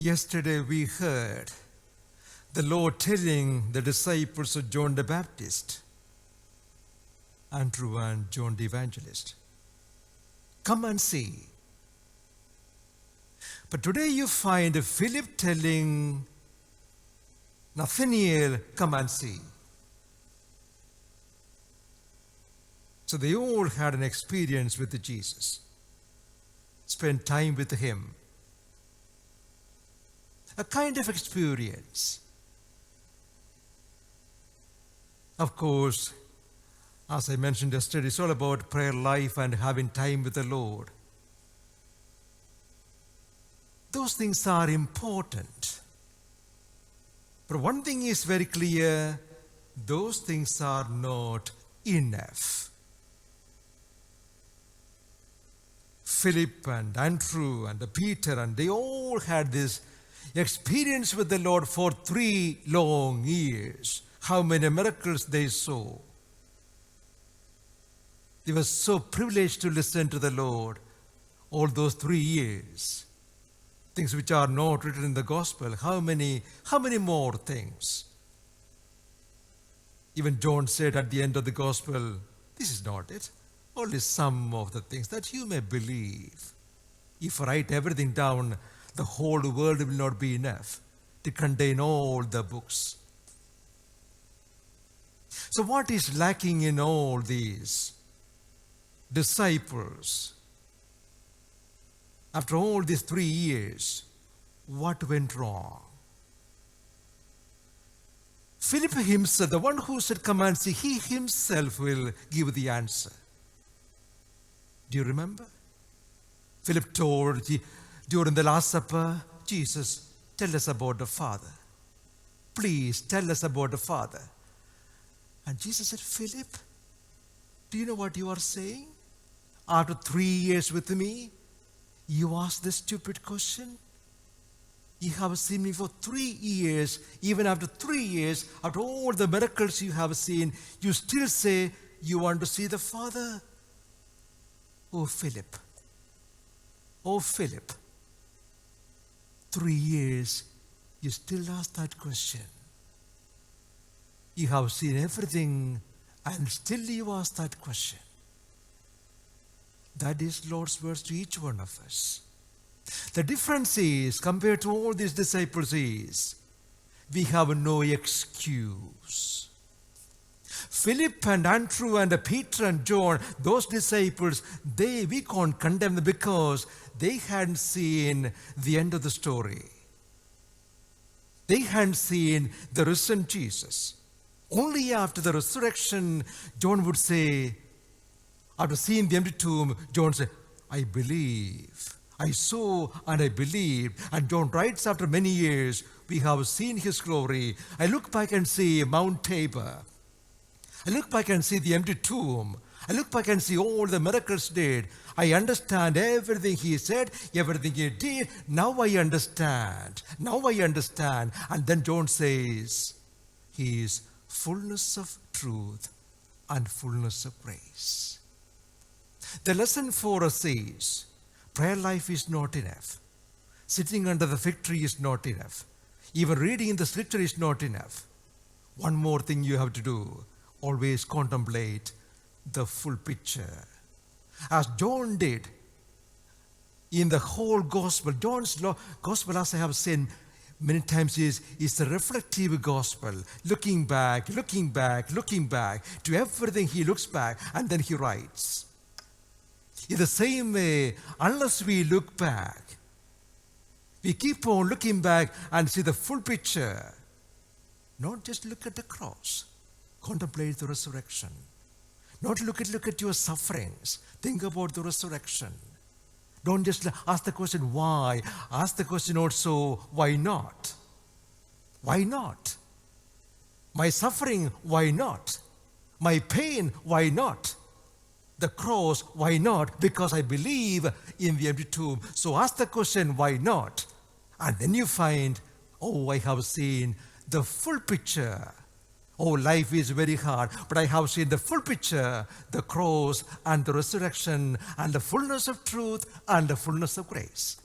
Yesterday we heard the Lord telling the disciples of John the Baptist, Andrew and John the Evangelist, come and see. But today you find Philip telling Nathanael, come and see. So they all had an experience with Jesus, spent time with him. A kind of experience. Of course, as I mentioned yesterday, it's all about prayer life and having time with the Lord. Those things are important. But one thing is very clear, those things are not enough. Philip and Andrew and Peter, and they all had this experience with the Lord for 3 long years. How many miracles they saw. They were so privileged to listen to the Lord all those 3 years. Things which are not written in the gospel. How many more things? Even John said at the end of the gospel, this is not it. Only some of the things that you may believe. If I write everything down, the whole world will not be enough to contain all the books. So what is lacking in all these disciples? After all these 3 years, what went wrong? Philip himself, the one who said, come and see, he himself will give the answer. Do you remember? Philip told during the Last Supper, Jesus, tell us about the Father. Please tell us about the Father. And Jesus said, Philip, do you know what you are saying? After 3 years with me, you ask this stupid question? You have seen me for 3 years. Even after 3 years, after all the miracles you have seen, you still say you want to see the Father? Oh, Philip. Oh, Philip. 3 years, you still ask that question. You have seen everything and still you ask that question. That is Lord's words to each one of us. The difference is, compared to all these disciples, is we have no excuse. Philip and Andrew and Peter and John, those disciples, we can't condemn them because they hadn't seen the end of the story. They hadn't seen the risen Jesus. Only after the resurrection, John would say, after seeing the empty tomb, John said, I believe. I saw and I believed. And John writes, after many years, we have seen his glory. I look back and see Mount Tabor. I look back and see the empty tomb. I look back and see all the miracles did. I understand everything he said, everything he did. Now I understand. Now I understand. And then John says, he is fullness of truth and fullness of grace. The lesson for us is, prayer life is not enough. Sitting under the fig tree is not enough. Even reading in the scripture is not enough. One more thing you have to do. Always contemplate the full picture. As John did in the whole gospel. John's gospel, as I have said many times, is a reflective gospel. Looking back to everything, he looks back and then he writes. In the same way, unless we look back, we keep on looking back and see the full picture. Not just look at the cross. Contemplate the resurrection. Not look at your sufferings. Think about the resurrection. Don't just ask the question, why? Ask the question also, why not? Why not? My suffering, why not? My pain, why not? The cross, why not? Because I believe in the empty tomb. So ask the question, why not? And then you find, oh, I have seen the full picture. Oh, life is very hard, but I have seen the full picture, the cross and the resurrection and the fullness of truth and the fullness of grace.